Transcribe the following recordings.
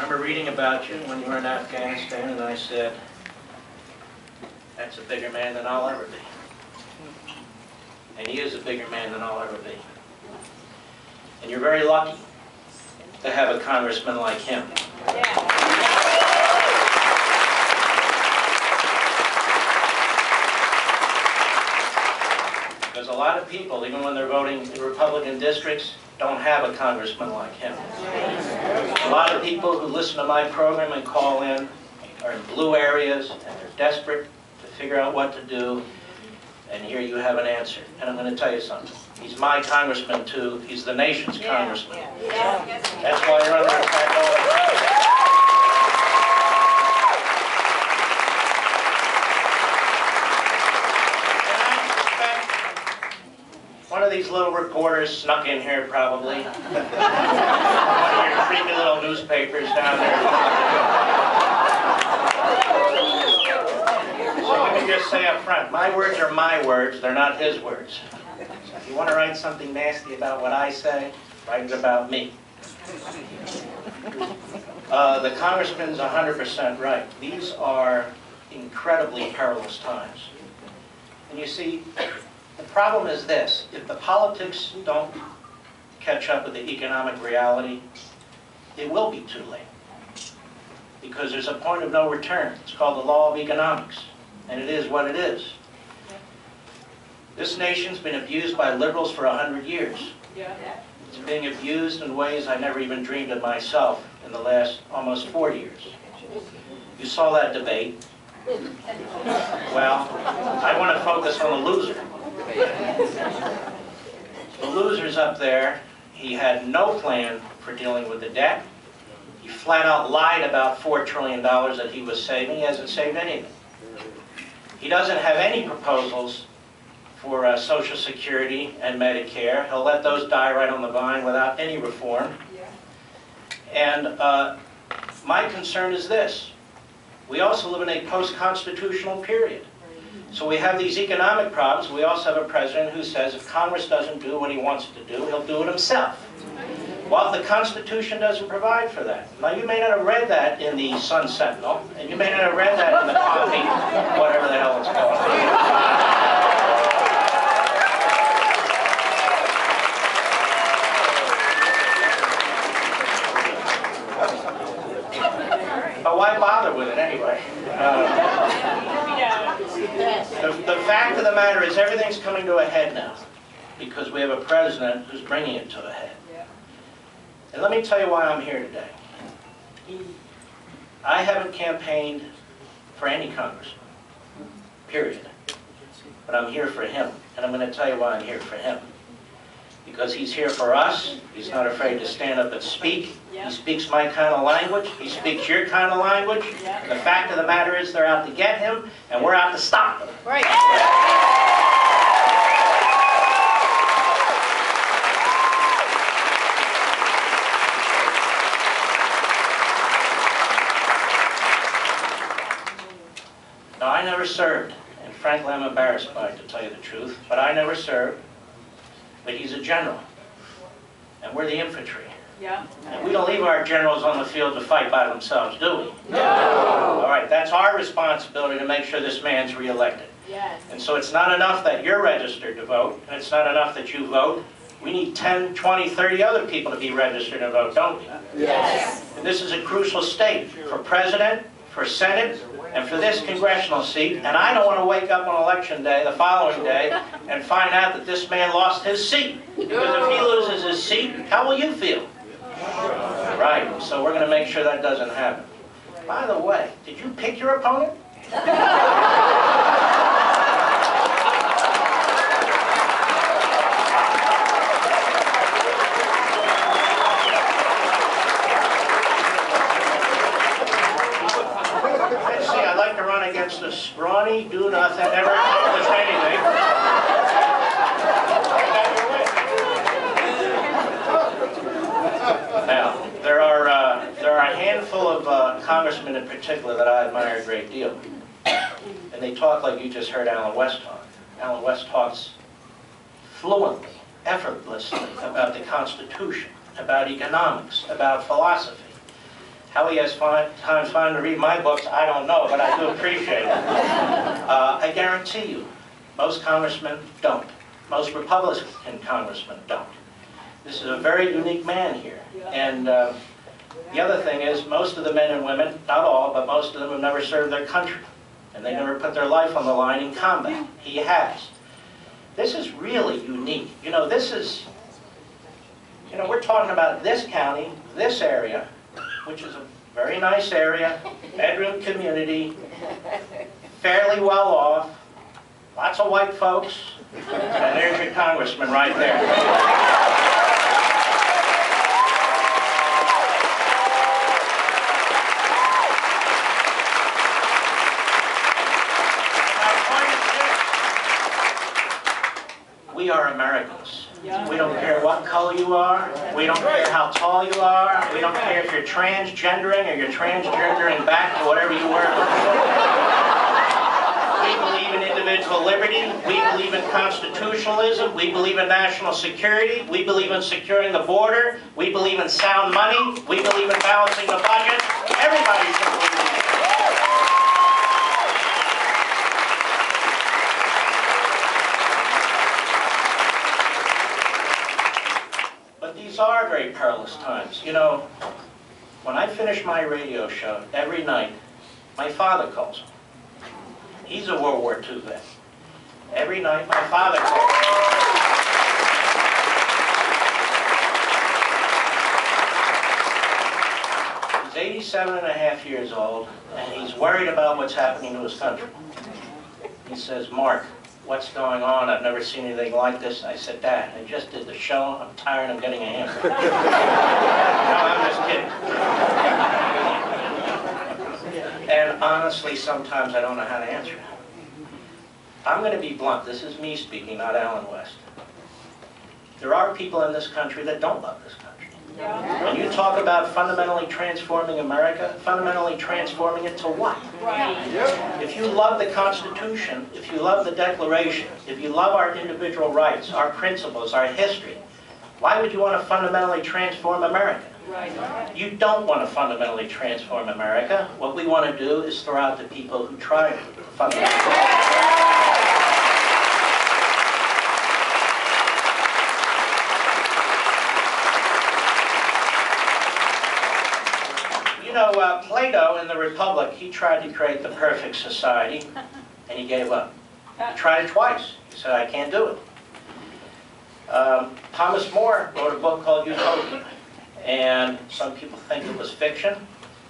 remember reading about you when you were in Afghanistan, and I said, that's a bigger man than I'll ever be. And he is a bigger man than I'll ever be. And you're very lucky to have a congressman like him. Because a lot of people, even when they're voting in Republican districts, don't have a congressman like him. A lot of people who listen to my program and call in are in blue areas, and they're desperate to figure out what to do, and here you have an answer. And I'm going to tell you something. He's my congressman too. He's the nation's congressman. That's why you're under attack all the time. One of these little reporters snuck in here, probably. One of your creepy little newspapers down there. So let me just say up front, my words are my words, they're not his words. So if you want to write something nasty about what I say, write it about me. The congressman's 100% right. These are incredibly perilous times. And you see, the problem is this: if the politics don't catch up with the economic reality, it will be too late. Because there's a point of no return. It's called the law of economics. And it is what it is. This nation's been abused by liberals for 100 years. It's being abused in ways I never even dreamed of myself in the last almost 4 years. You saw that debate. Well, I want to focus on the loser. The loser's up there. He had no plan for dealing with the debt. He flat out lied about $4 trillion that he was saving. He hasn't saved anything. He doesn't have any proposals for Social Security and Medicare. He'll let those die right on the vine without any reform. And my concern is this. We also live in a post-constitutional period. So we have these economic problems. We also have a president who says if Congress doesn't do what he wants to do, he'll do it himself. Well, the Constitution doesn't provide for that. Now, you may not have read that in the Sun Sentinel, and you may not have read that in the coffee, whatever the hell it's called. But why bother with it anyway? The fact of the matter is everything's coming to a head now because we have a president who's bringing it to a head. And let me tell you why I'm here today. I haven't campaigned for any congressman, period. But I'm here for him, and I'm going to tell you why I'm here for him. Because he's here for us. He's not afraid to stand up and speak. He speaks my kind of language. He speaks your kind of language. The fact of the matter is they're out to get him, and we're out to stop him. Right. Now, I never served, and frankly, I'm embarrassed by it, to tell you the truth, but I never served. But he's a general, and we're the infantry. Yeah. And we don't leave our generals on the field to fight by themselves, do we? No. All right, that's our responsibility to make sure this man's reelected. Yes. And so it's not enough that you're registered to vote, and it's not enough that you vote. We need 10, 20, 30 other people to be registered to vote, don't we? Yes. And this is a crucial state for president, for Senate, and for this congressional seat. And I don't want to wake up on election day, the following day, and find out that this man lost his seat. Because if he loses his seat, how will you feel? Right, so we're going to make sure that doesn't happen. By the way, did you pick your opponent? Against a scrawny, do-nothing, never accomplished anything. Now, there are a handful of congressmen in particular that I admire a great deal. And they talk like you just heard Alan West talk. Alan West talks fluently, effortlessly about the Constitution, about economics, about philosophy. How he has time to read my books, I don't know, but I do appreciate it. I guarantee you, most congressmen don't. Most Republican congressmen don't. This is a very unique man here. And the other thing is, most of the men and women, not all, but most of them have never served their country. And they never put their life on the line in combat. He has. This is really unique. You know, this is, you know, we're talking about this county, this area, which is a very nice area, bedroom community, fairly well off, lots of white folks, and there's your congressman right there. We are Americans. We don't care what color you are. We don't care how tall you are. We don't care if you're transgendering or you're transgendering back to whatever you were. We believe in individual liberty. We believe in constitutionalism. We believe in national security. We believe in securing the border. We believe in sound money. We believe in balancing the budget. Everybody should believe in it. These are very perilous times. You know, when I finish my radio show every night, my father calls me. He's a World War II vet. Every night my father calls me. He's 87 and a half years old, and he's worried about what's happening to his country. He says, "Mark, what's going on? I've never seen anything like this." I said, "Dad, I just did the show. I'm tired of getting a hammer." No, I'm just kidding. And honestly, sometimes I don't know how to answer it. I'm going to be blunt. This is me speaking, not Alan West. There are people in this country that don't love this country. When you talk about fundamentally transforming America, fundamentally transforming it to what? If you love the Constitution, if you love the Declaration, if you love our individual rights, our principles, our history, why would you want to fundamentally transform America? You don't want to fundamentally transform America. What we want to do is throw out the people who try to fundamentally. You know, Plato in the Republic, he tried to create the perfect society, and he gave up. He tried it twice. He said, "I can't do it." Thomas More wrote a book called Utopia, and some people think it was fiction.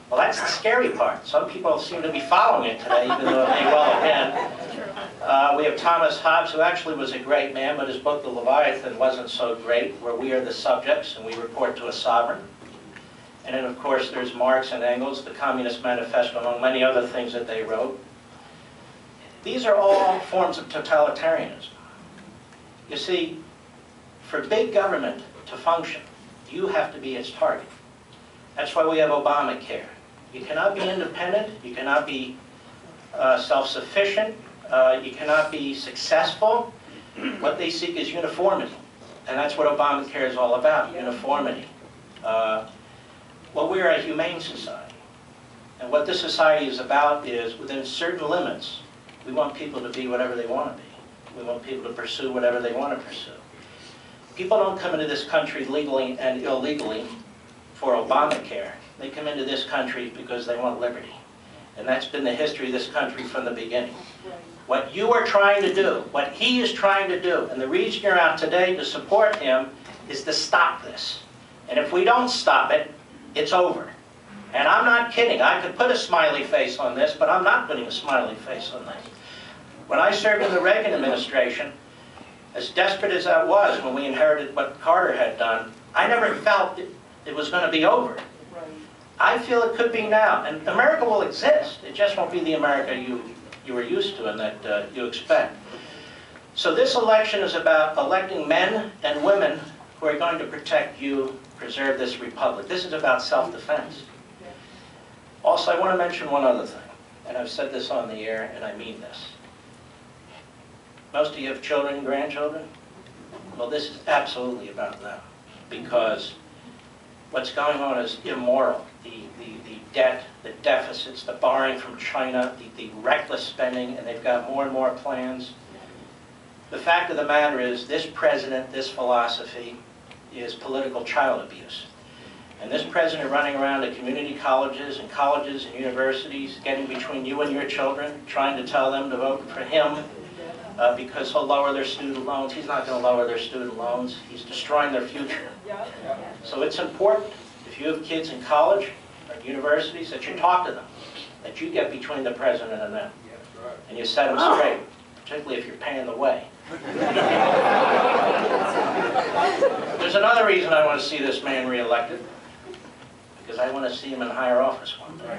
Well, that's the scary part. Some people seem to be following it today, even though it may well have been. We have Thomas Hobbes, who actually was a great man, but his book, The Leviathan, wasn't so great, where we are the subjects and we report to a sovereign. And then, of course, there's Marx and Engels, the Communist Manifesto, among many other things that they wrote. These are all forms of totalitarianism. You see, for big government to function, you have to be its target. That's why we have Obamacare. You cannot be independent, you cannot be self-sufficient, you cannot be successful. What they seek is uniformity. And that's what Obamacare is all about, uniformity. Well, we're a humane society. And what this society is about is, within certain limits, we want people to be whatever they want to be. We want people to pursue whatever they want to pursue. People don't come into this country legally and illegally for Obamacare. They come into this country because they want liberty. And that's been the history of this country from the beginning. What you are trying to do, what he is trying to do, and the reason you're out today to support him, is to stop this. And if we don't stop it, it's over. And I'm not kidding. I could put a smiley face on this, but I'm not putting a smiley face on this. When I served in the Reagan administration, as desperate as that was when we inherited what Carter had done, I never felt it was going to be over. I feel it could be now. And America will exist. It just won't be the America you were used to and that you expect. So this election is about electing men and women who are going to protect you, preserve this republic. This is about self-defense. Also, I want to mention one other thing, and I've said this on the air, and I mean this. Most of you have children and grandchildren. Well, this is absolutely about them, because What's going on is immoral. The debt, the deficits, the borrowing from China, the reckless spending, and they've got more and more plans. The fact of the matter is, this president, this philosophy, is political child abuse. And this president running around to community colleges and universities, getting between you and your children, trying to tell them to vote for him because he'll lower their student loans. He's not going to lower their student loans. He's destroying their future. So it's important, if you have kids in college or universities, that you talk to them, that you get between the president and them, and you set them straight, particularly if you're paying the way. There's another reason I want to see this man reelected, because I want to see him in higher office one day.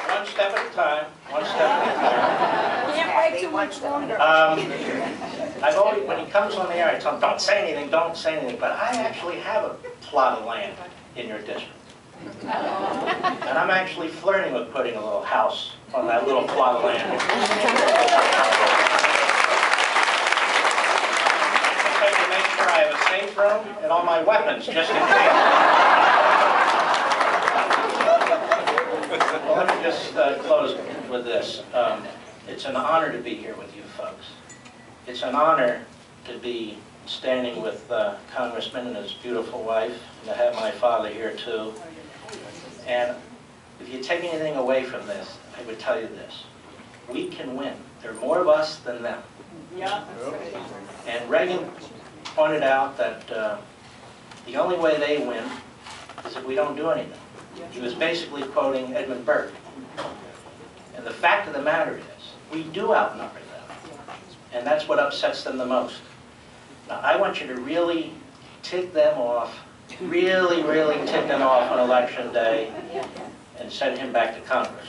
One step at a time, one step at a time. Can't wait too much longer. I've always, when he comes on the air, I tell him, don't say anything, don't say anything, but I actually have a plot of land in your district. And I'm actually flirting with putting a little house on that little plot of land. I have to make sure I have a safe room and all my weapons, just in case. Well, let me just close with this. It's an honor to be here with you folks. It's an honor to be standing with Congressman and his beautiful wife, and to have my father here too. And if you take anything away from this, I would tell you this. We can win. There are more of us than them. Yeah. And Reagan pointed out that the only way they win is if we don't do anything. He was basically quoting Edmund Burke. And the fact of the matter is, we do outnumber them. And that's what upsets them the most. Now, I want you to really tick them off, really tick them off on Election Day, and send him back to Congress.